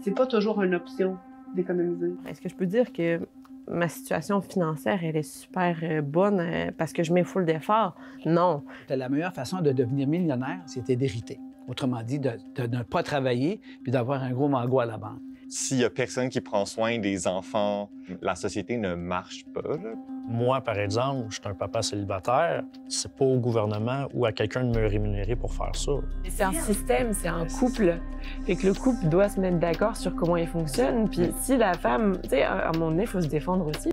C'est pas toujours une option d'économiser. Est-ce que je peux dire que ma situation financière, elle est super bonne parce que je mets full d'efforts? Non. La meilleure façon de devenir millionnaire, c'était d'hériter. Autrement dit, de ne pas travailler puis d'avoir un gros mangot à la banque. S'il y a personne qui prend soin des enfants, la société ne marche pas, là. Moi, par exemple, je suis un papa célibataire. C'est pas au gouvernement ou à quelqu'un de me rémunérer pour faire ça. C'est un système, c'est un couple. Fait que le couple doit se mettre d'accord sur comment il fonctionne. Puis si la femme, tu sais, à un moment donné, il faut se défendre aussi.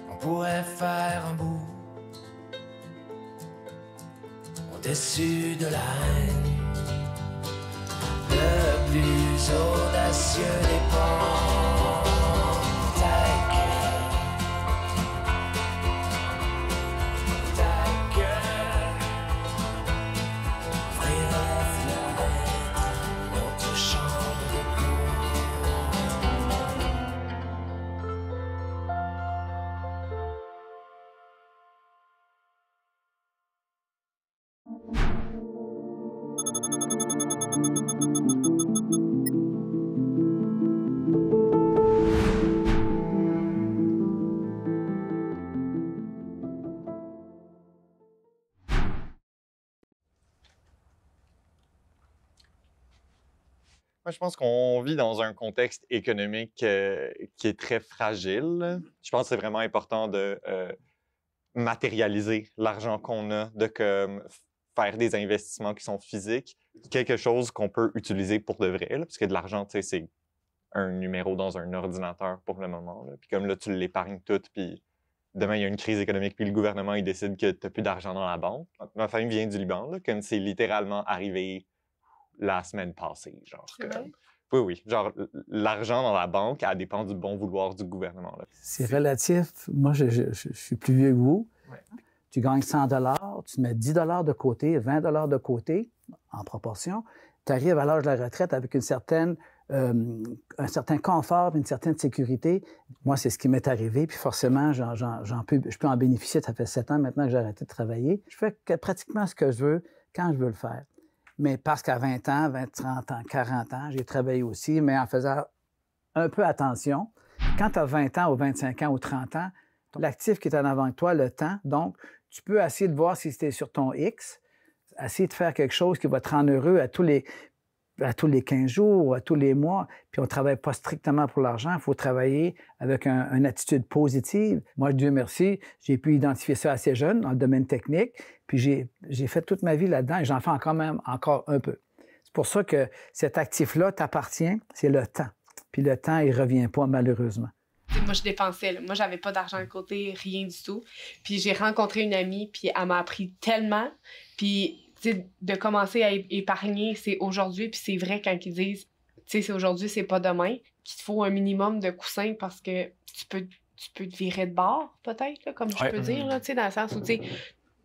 On pourrait faire un bout au-dessus de la haine, le plus audacieux des ponts. Ta gueule, ouvrir la fenêtre, notre chambre d'écho. Moi, je pense qu'on vit dans un contexte économique qui est très fragile. Je pense que c'est vraiment important de matérialiser l'argent qu'on a, de faire des investissements qui sont physiques, quelque chose qu'on peut utiliser pour de vrai, là, parce que de l'argent, tu sais, c'est un numéro dans un ordinateur pour le moment, là. Puis comme là, tu l'épargnes tout, puis demain, il y a une crise économique, puis le gouvernement, il décide que tu n'as plus d'argent dans la banque. Ma famille vient du Liban, là, comme c'est littéralement arrivé la semaine passée, genre. Oui, oui. Genre, l'argent dans la banque, elle dépend du bon vouloir du gouvernement, là. C'est relatif. Moi, je suis plus vieux que vous. Ouais. Tu gagnes 100 tu mets 10 de côté, 20 de côté, en proportion. Tu arrives à l'âge de la retraite avec un certain confort, une certaine sécurité. Moi, c'est ce qui m'est arrivé. Puis forcément, je peux en bénéficier. Ça fait 7 ans maintenant que j'ai arrêté de travailler. Je fais pratiquement ce que je veux, quand je veux le faire. Mais parce qu'à 20 ans, 30 ans, 40 ans, j'ai travaillé aussi, mais en faisant un peu attention. Quand tu as 20 ans ou 25 ans ou 30 ans, l'actif qui est en avant de toi, le temps, donc tu peux essayer de voir si tu es sur ton X, essayer de faire quelque chose qui va te rendre heureux à tous les 15 jours, à tous les mois. Puis on ne travaille pas strictement pour l'argent, il faut travailler avec une attitude positive. Moi, Dieu merci, j'ai pu identifier ça assez jeune dans le domaine technique, puis j'ai fait toute ma vie là-dedans et j'en fais encore un peu. C'est pour ça que cet actif-là t'appartient, c'est le temps. Puis le temps, il ne revient pas malheureusement. Moi, je dépensais. Là. Moi, j'avais pas d'argent de côté, rien du tout. Puis j'ai rencontré une amie, puis elle m'a appris tellement. Puis de commencer à épargner, c'est aujourd'hui, puis c'est vrai quand ils disent, c'est aujourd'hui, c'est pas demain, qu'il te faut un minimum de coussins parce que tu peux te virer de bord, peut-être, là, comme je peux dire, là, dans le sens où,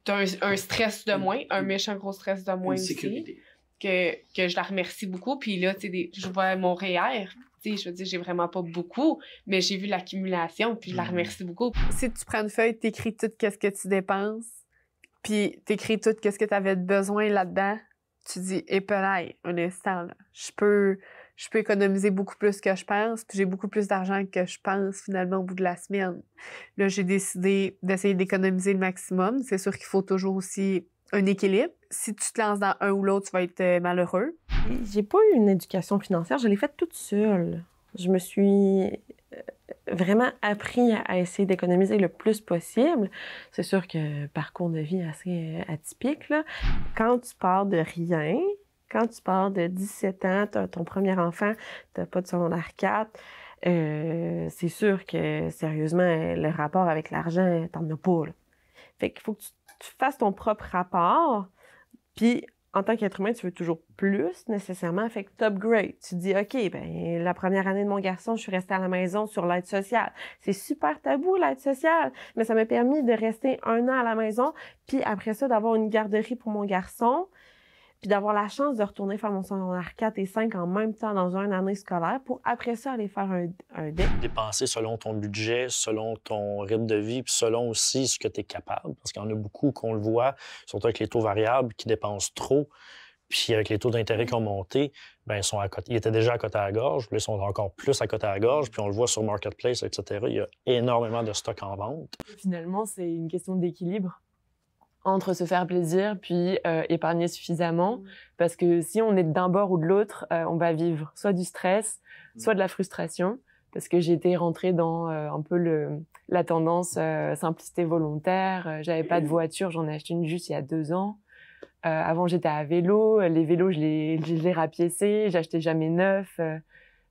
t'as un stress de moins, un méchant gros stress de moins aussi, que je la remercie beaucoup, puis là, je vois mon REER, je veux dire, j'ai vraiment pas beaucoup, mais j'ai vu l'accumulation, puis je la remercie beaucoup. Si tu prends une feuille, t'écris tout ce que tu dépenses, puis t'écris tout ce que tu avais besoin là-dedans, tu dis, épelaille, un instant, là, je peux économiser beaucoup plus que je pense, puis j'ai beaucoup plus d'argent que je pense, finalement, au bout de la semaine. Là, j'ai décidé d'essayer d'économiser le maximum. C'est sûr qu'il faut toujours aussi un équilibre. Si tu te lances dans un ou l'autre, tu vas être malheureux. J'ai pas eu une éducation financière, je l'ai faite toute seule. Je me suis vraiment appris à essayer d'économiser le plus possible. C'est sûr que parcours de vie assez atypique, là. Quand tu pars de rien, quand tu pars de 17 ans, t'as ton premier enfant, t'as pas de secondaire 4, c'est sûr que, sérieusement, le rapport avec l'argent, t'en as pas, là. Fait qu'il faut que tu fasses ton propre rapport, puis en tant qu'être humain, tu veux toujours plus, nécessairement. Fait que t'upgrades. Tu dis, OK, ben la première année de mon garçon, je suis restée à la maison sur l'aide sociale. C'est super tabou, l'aide sociale. Mais ça m'a permis de rester 1 an à la maison, puis après ça, d'avoir une garderie pour mon garçon, puis d'avoir la chance de retourner faire mon secondaire 4 et 5 en même temps dans une année scolaire pour après ça aller faire un DEC. Dépenser selon ton budget, selon ton rythme de vie, puis selon aussi ce que tu es capable. Parce qu'il y en a beaucoup qu'on le voit, surtout avec les taux variables, qui dépensent trop. Puis avec les taux d'intérêt qui ont monté, ben ils sont à côté. Ils étaient déjà à côté à la gorge, puis là, ils sont encore plus à côté à la gorge, puis on le voit sur Marketplace, etc. Il y a énormément de stocks en vente. Finalement, c'est une question d'équilibre entre se faire plaisir puis épargner suffisamment. Parce que si on est d'un bord ou de l'autre, on va vivre soit du stress, soit de la frustration. Parce que j'ai été rentrée dans un peu la tendance simplicité volontaire. J'avais pas de voiture, j'en ai acheté une juste il y a 2 ans. Avant, j'étais à vélo. Les vélos, je les rapiéçais. J'achetais jamais neuf.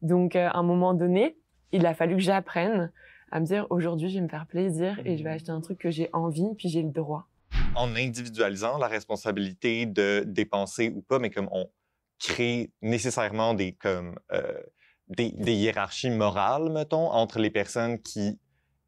Donc, à un moment donné, il a fallu que j'apprenne à me dire aujourd'hui, je vais me faire plaisir et je vais acheter un truc que j'ai envie, puis j'ai le droit. En individualisant la responsabilité de dépenser ou pas, mais comme on crée nécessairement des hiérarchies morales, mettons, entre les personnes qui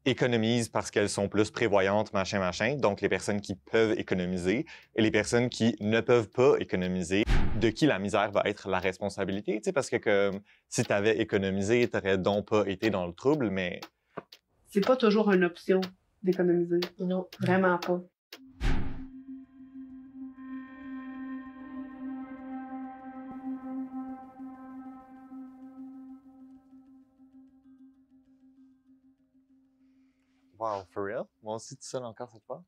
économisent parce qu'elles sont plus prévoyantes, machin, donc les personnes qui peuvent économiser, et les personnes qui ne peuvent pas économiser, de qui la misère va être la responsabilité, tu sais, parce que comme, si tu avais économisé, tu n'aurais donc pas été dans le trouble, mais... C'est pas toujours une option d'économiser. Non, vraiment pas. Wow, for real? Moi aussi, tout seul encore cette fois?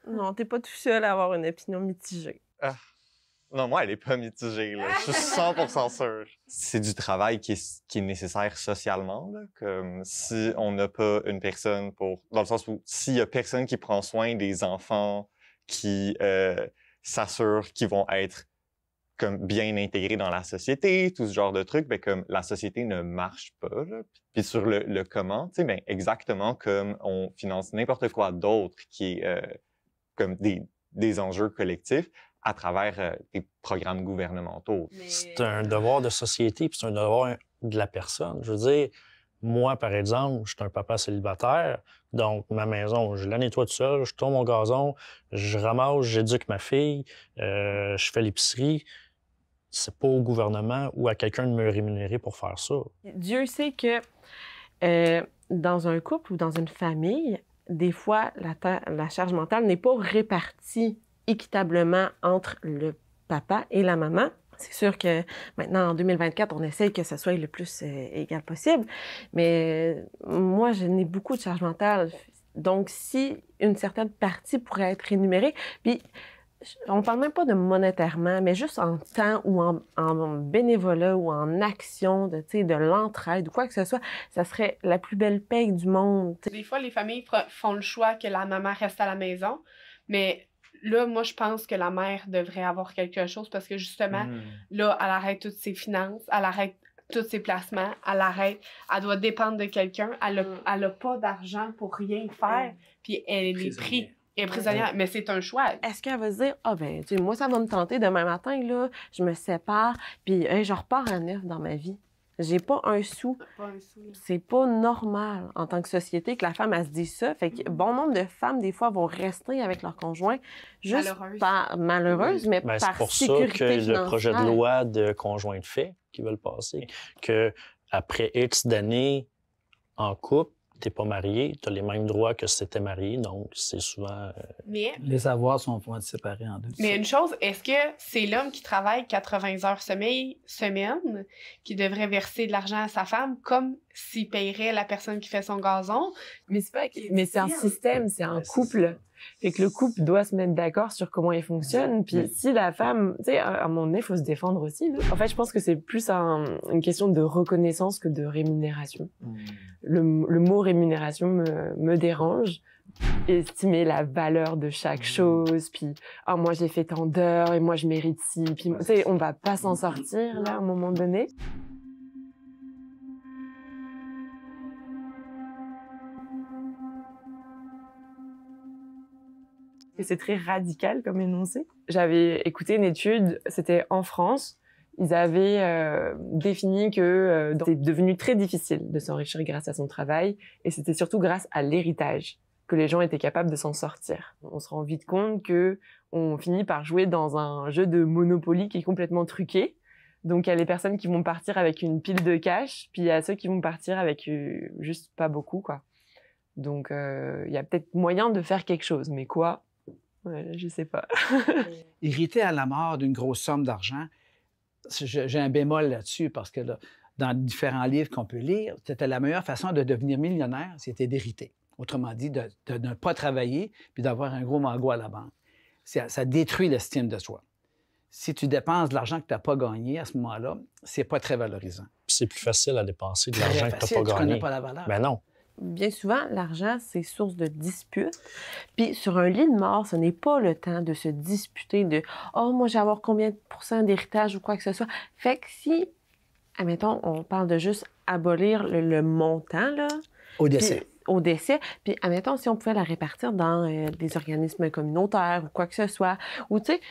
Non, t'es pas tout seul à avoir une opinion mitigée. Ah. Non, moi, elle est pas mitigée, là. Je suis 100% sûr. C'est du travail qui est nécessaire socialement, là. Comme si on n'a pas une personne pour... Dans le sens où s'il y a personne qui prend soin des enfants, qui s'assure qu'ils vont être comme bien intégrés dans la société, tout ce genre de trucs, ben comme la société ne marche pas, là. Puis sur le comment, tu sais, ben exactement comme on finance n'importe quoi d'autre qui est comme des enjeux collectifs à travers des programmes gouvernementaux. C'est un devoir de société, puis c'est un devoir de la personne. Je veux dire, moi, par exemple, je suis un papa célibataire, donc ma maison, je la nettoie tout seul, je tourne mon gazon, je ramasse, j'éduque ma fille, je fais l'épicerie. C'est pas au gouvernement ou à quelqu'un de me rémunérer pour faire ça. Dieu sait que dans un couple ou dans une famille, des fois, la charge mentale n'est pas répartie équitablement entre le papa et la maman. C'est sûr que maintenant, en 2024, on essaye que ce soit le plus égal possible, mais moi, je n'ai beaucoup de charge mentale. Donc, si une certaine partie pourrait être rémunérée, puis on parle même pas de monétairement, mais juste en temps ou en bénévolat ou en action, de l'entraide ou quoi que ce soit, ça serait la plus belle paye du monde. Des fois, les familles font le choix que la maman reste à la maison, mais là, moi, je pense que la mère devrait avoir quelque chose parce que justement, là, elle arrête toutes ses finances, elle arrête tous ses placements, elle doit dépendre de quelqu'un, elle a pas d'argent pour rien faire, puis elle est prise. Elle est prisonnière, mais c'est un choix. Est-ce qu'elle va se dire, tu sais, moi, ça va me tenter demain matin, là, je me sépare, puis je repars à neuf dans ma vie. J'ai pas un sou. C'est pas normal en tant que société que la femme, elle se dise ça. Fait que bon nombre de femmes, des fois, vont rester avec leur conjoint juste malheureuses, mais par sécurité financière. C'est pour ça que le projet de loi de conjoint de fait qu'ils veulent passer, que après X d'années en couple, t'es pas marié, t'as les mêmes droits que si t'étais marié, donc c'est souvent... Mais, les avoirs vont être séparés en deux. Mais une chose, est-ce que c'est l'homme qui travaille 80 heures semaine qui devrait verser de l'argent à sa femme comme s'il payerait la personne qui fait son gazon? Mais c'est un système, c'est un couple. Fait que le couple doit se mettre d'accord sur comment il fonctionne. Puis si la femme, tu sais, à un moment donné, il faut se défendre aussi. Là. En fait, je pense que c'est plus une question de reconnaissance que de rémunération. Le mot rémunération me dérange. Estimer la valeur de chaque chose, puis moi j'ai fait tant d'heures et moi je mérite ci. Puis tu sais, on va pas s'en sortir là à un moment donné. que c'est très radical comme énoncé. J'avais écouté une étude, c'était en France. Ils avaient défini que c'était devenu très difficile de s'enrichir grâce à son travail, et c'était surtout grâce à l'héritage que les gens étaient capables de s'en sortir. On se rend vite compte que on finit par jouer dans un jeu de Monopoly qui est complètement truqué. Donc il y a les personnes qui vont partir avec une pile de cash, puis il y a ceux qui vont partir avec juste pas beaucoup, quoi. Donc il y a peut-être moyen de faire quelque chose, mais quoi? Ouais, je sais pas. Irrité à la mort d'une grosse somme d'argent, j'ai un bémol là-dessus parce que là, dans différents livres qu'on peut lire, c'était la meilleure façon de devenir millionnaire, c'était d'hériter. Autrement dit, de ne pas travailler puis d'avoir un gros magot à la banque. Ça détruit l'estime de soi. Si tu dépenses de l'argent que tu n'as pas gagné à ce moment-là, c'est pas très valorisant. C'est plus facile à dépenser de Très l'argent que tu facile, n'as tu pas connais gagné. pas la valeur. Ben non. Bien souvent, l'argent, c'est source de disputes. Puis sur un lit de mort, ce n'est pas le temps de se disputer de « Oh, moi, je vais avoir combien de pourcents d'héritage ou quoi que ce soit. » Fait que si, admettons, on parle de juste abolir le montant, là... Au décès. Au décès. Puis, admettons, si on pouvait la répartir dans des organismes communautaires ou quoi que ce soit, ou tu sais,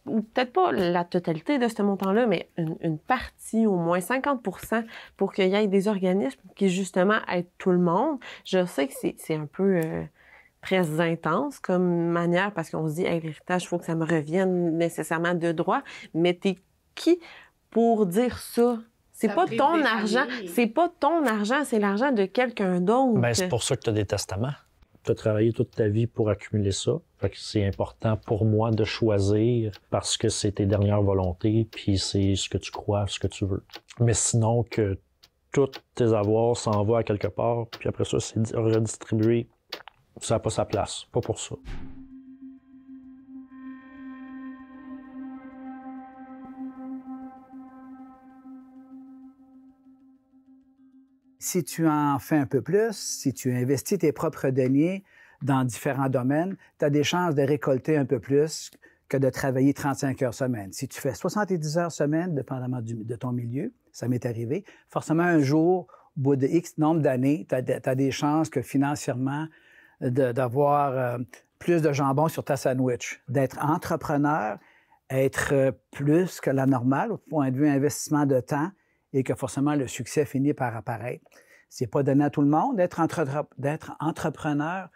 ou peut-être pas la totalité de ce montant-là, mais une partie, au moins 50%, pour qu'il y ait des organismes qui, justement, aident tout le monde. Je sais que c'est un peu très intense comme manière, parce qu'on se dit, hey, l'héritage, il faut que ça me revienne nécessairement de droit, mais t'es qui pour dire ça? C'est Ça pas brise ton des argent, familles. c'est pas ton argent, c'est l'argent de quelqu'un d'autre. Ben, c'est pour ça que tu as des testaments. Tu as travaillé toute ta vie pour accumuler ça. Fait que c'est important pour moi de choisir parce que c'est tes dernières volontés, puis c'est ce que tu crois, ce que tu veux. Mais sinon, que tous tes avoirs s'en vont à quelque part, puis après ça, c'est redistribué, ça n'a pas sa place. Pas pour ça. Si tu en fais un peu plus, si tu investis tes propres deniers dans différents domaines, tu as des chances de récolter un peu plus que de travailler 35 heures semaine. Si tu fais 70 heures semaine, dépendamment de ton milieu, ça m'est arrivé, forcément un jour, au bout de X nombre d'années, tu as des chances que financièrement, d'avoir plus de jambon sur ta sandwich, d'être entrepreneur, être plus que la normale au point de vue investissement de temps, et que forcément le succès finit par apparaître. C'est pas donné à tout le monde d'être entrepreneur,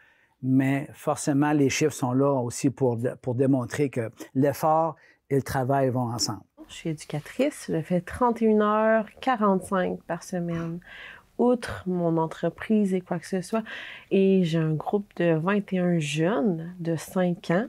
mais forcément les chiffres sont là aussi pour démontrer que l'effort et le travail vont ensemble. Je suis éducatrice, je fais 31h45 par semaine, outre mon entreprise et quoi que ce soit. Et j'ai un groupe de 21 jeunes de 5 ans.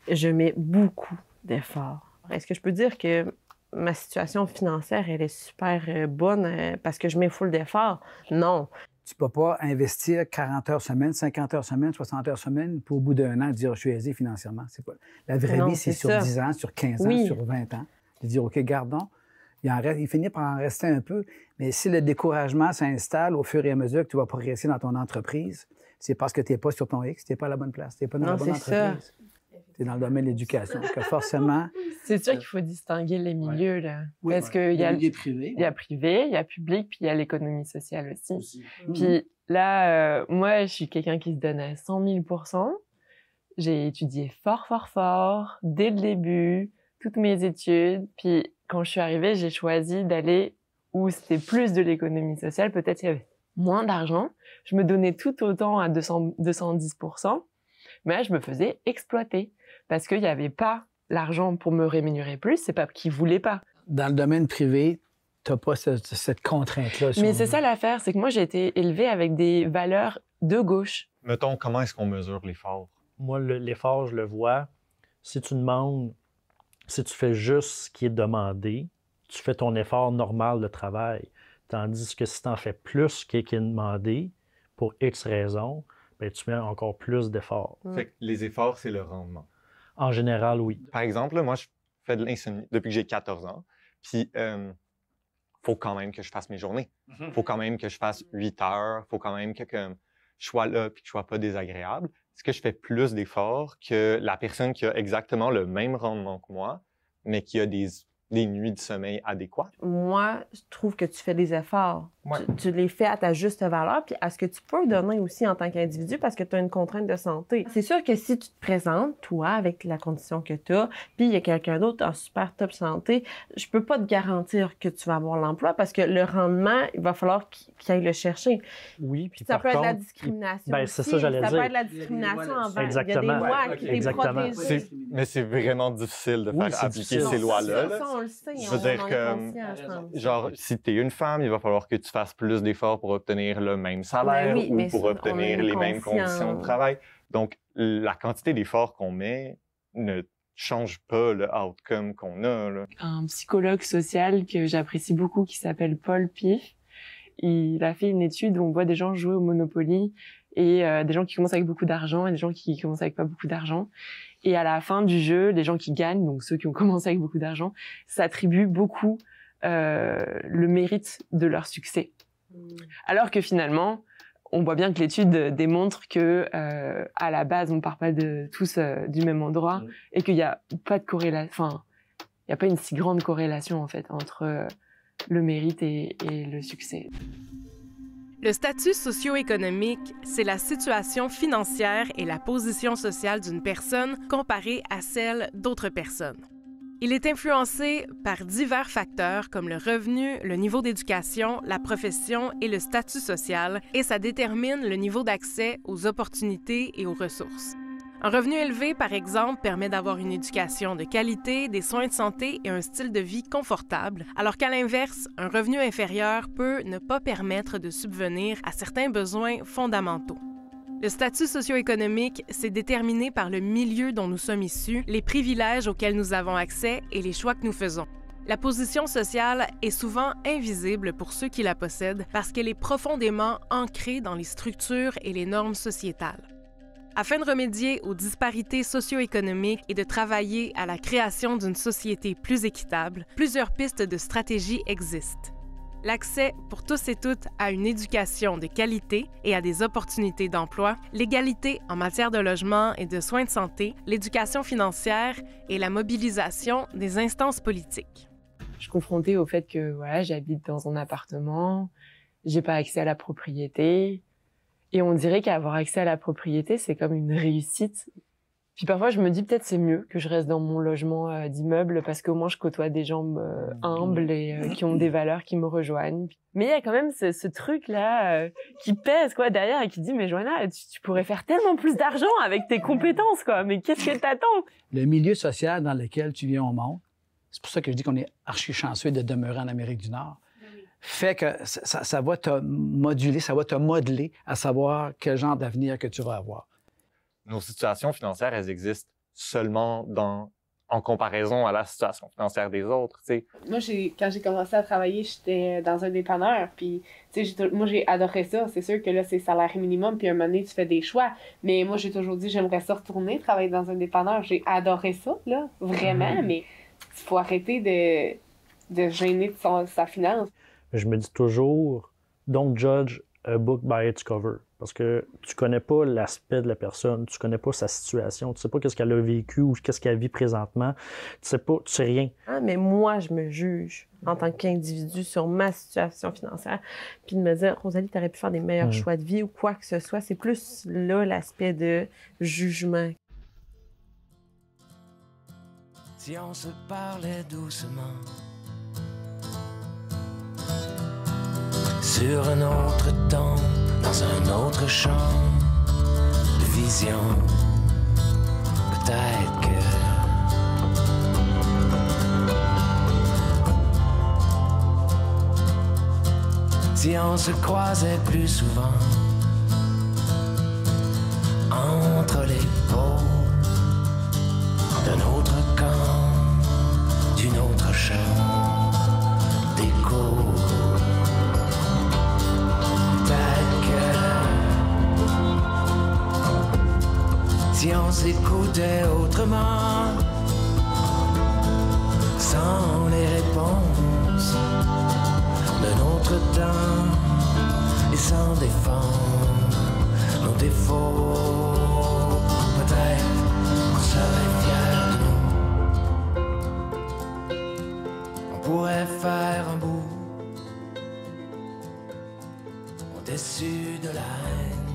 Je mets beaucoup d'efforts. Est-ce que je peux dire que ma situation financière, elle est super bonne parce que je mets full d'efforts? Non. Tu peux pas investir 40 heures semaine, 50 heures semaine, 60 heures semaine, puis au bout d'un an, dire « je suis aisé financièrement ». C'est pas... La vraie Non, vie, c'est sur ça. 10 ans, sur 15 ans, Oui. sur 20 ans. De dire « OK, gardons ». Il finit par en rester un peu, mais si le découragement s'installe au fur et à mesure que tu vas progresser dans ton entreprise, c'est parce que tu n'es pas sur ton X, tu n'es pas à la bonne place, tu n'es pas dans Non, la bonne c'est ça. entreprise. Tu es dans le domaine de l'éducation. Que forcément... C'est sûr qu'il faut distinguer les milieux, là. Oui, Parce qu'il y a privé. il y a privé, il y a public, puis il y a l'économie sociale aussi. Puis là, moi, je suis quelqu'un qui se donne à 100 000 %. J'ai étudié fort, fort, fort, dès le début, toutes mes études. Puis quand je suis arrivée, j'ai choisi d'aller où c'était plus de l'économie sociale. Peut-être qu'il y avait moins d'argent. Je me donnais tout autant à 210 %. Mais là, je me faisais exploiter parce qu'il n'y avait pas l'argent pour me rémunérer plus. C'est pas qu'ils voulaient pas. Dans le domaine privé, tu n'as pas cette contrainte-là. Mais c'est ça l'affaire, c'est que moi, j'ai été élevée avec des valeurs de gauche. Mettons, comment est-ce qu'on mesure l'effort? Moi, l'effort, je le vois. Si tu demandes, si tu fais juste ce qui est demandé, tu fais ton effort normal de travail. Tandis que si tu en fais plus ce qui est demandé, pour X raisons, ben, tu mets encore plus d'efforts. Fait que les efforts, c'est le rendement. En général, oui. Par exemple, là, moi, je fais de l'insomnie depuis que j'ai 14 ans. Puis, faut quand même que je fasse mes journées. Faut quand même que je fasse 8 heures. Faut quand même que je sois là puis que je sois pas désagréable. Est-ce que je fais plus d'efforts que la personne qui a exactement le même rendement que moi, mais qui a des nuits de sommeil adéquates? Moi, je trouve que tu fais des efforts. Ouais. Tu les fais à ta juste valeur, puis à ce que tu peux donner aussi en tant qu'individu parce que tu as une contrainte de santé. C'est sûr que si tu te présentes, toi, avec la condition que tu as, puis il y a quelqu'un d'autre en super top santé, je peux pas te garantir que tu vas avoir l'emploi parce que le rendement, il va falloir qu'il aille le chercher. Oui, puis Ça par peut être contre... la discrimination Ben, c'est aussi. ça, j'allais Ça dire. peut être la discrimination envers. Exactement. Il y a des lois Ouais, qui ok. les Exactement. protègent. Mais c'est vraiment difficile de Oui, faire c'est appliquer difficile. ces lois-là. là. Ça, on le sait. Je veux dire on que, est conscient, je pense. Genre, si tu es une femme, il va falloir que tu fasses plus d'efforts pour obtenir le même salaire Ben oui, ou mais pour ça, on obtenir est les mêmes conscient. conditions de travail. Donc, la quantité d'efforts qu'on met ne change pas le outcome qu'on a. Là. Un psychologue social que j'apprécie beaucoup qui s'appelle Paul Piff. Il a fait une étude où on voit des gens jouer au Monopoly et des gens qui commencent avec beaucoup d'argent et des gens qui commencent avec pas beaucoup d'argent. Et à la fin du jeu, les gens qui gagnent, donc ceux qui ont commencé avec beaucoup d'argent, s'attribuent beaucoup le mérite de leur succès. Alors que finalement, on voit bien que l'étude démontre que à la base, on part pas tous du même endroit et qu'il y a pas de corrélation. Enfin, il y a pas une si grande corrélation en fait entre le mérite et le succès. Le statut socio-économique, c'est la situation financière et la position sociale d'une personne comparée à celle d'autres personnes. Il est influencé par divers facteurs comme le revenu, le niveau d'éducation, la profession et le statut social, et ça détermine le niveau d'accès aux opportunités et aux ressources. Un revenu élevé, par exemple, permet d'avoir une éducation de qualité, des soins de santé et un style de vie confortable, alors qu'à l'inverse, un revenu inférieur peut ne pas permettre de subvenir à certains besoins fondamentaux. Le statut socio-économique, c'est déterminé par le milieu dont nous sommes issus, les privilèges auxquels nous avons accès et les choix que nous faisons. La position sociale est souvent invisible pour ceux qui la possèdent parce qu'elle est profondément ancrée dans les structures et les normes sociétales. Afin de remédier aux disparités socio-économiques et de travailler à la création d'une société plus équitable, plusieurs pistes de stratégie existent. L'accès pour tous et toutes à une éducation de qualité et à des opportunités d'emploi, l'égalité en matière de logement et de soins de santé, l'éducation financière et la mobilisation des instances politiques. Je suis confrontée au fait que voilà, j'habite dans un appartement, j'ai pas accès à la propriété. Et on dirait qu'avoir accès à la propriété, c'est comme une réussite. Puis parfois, je me dis peut-être c'est mieux que je reste dans mon logement d'immeuble parce qu'au moins je côtoie des gens humbles et qui ont des valeurs qui me rejoignent. Mais il y a quand même ce truc-là qui pèse quoi derrière et qui dit mais Joanna, tu pourrais faire tellement plus d'argent avec tes compétences quoi. Mais qu'est-ce que t'attends? Le milieu social dans lequel tu viens au monde, c'est pour ça que je dis qu'on est archi chanceux de demeurer en Amérique du Nord. Fait que ça va te moduler, ça va te modeler à savoir quel genre d'avenir que tu vas avoir. Nos situations financières, elles existent seulement en comparaison à la situation financière des autres. T'sais. Moi, quand j'ai commencé à travailler, j'étais dans un dépanneur. Puis, moi, j'ai adoré ça. C'est sûr que là, c'est salaire minimum. Puis, à un moment donné, tu fais des choix. Mais moi, j'ai toujours dit, j'aimerais ça retourner travailler dans un dépanneur. J'ai adoré ça, là, vraiment. Mais il faut arrêter de gêner de sa finance. Je me dis toujours, don't judge a book by its cover. Parce que tu connais pas l'aspect de la personne, tu connais pas sa situation, tu sais pas qu'est-ce qu'elle a vécu ou qu'est-ce qu'elle vit présentement. Tu sais rien. Ah, mais moi, je me juge en tant qu'individu sur ma situation financière. Puis de me dire, Rosalie, tu aurais pu faire des meilleurs choix de vie ou quoi que ce soit. C'est plus là l'aspect de jugement. Si on se parlait doucement sur un autre temps, dans un autre champ de vision, peut-être que si on se croisait plus souvent entre les pôles d'un autre camp, d'une autre chambre d'écho. Si on s'écoutait autrement, sans les réponses de notre temps et sans défendre nos défauts, peut-être on serait fiers de nous. On pourrait faire un bout déçu de la haine.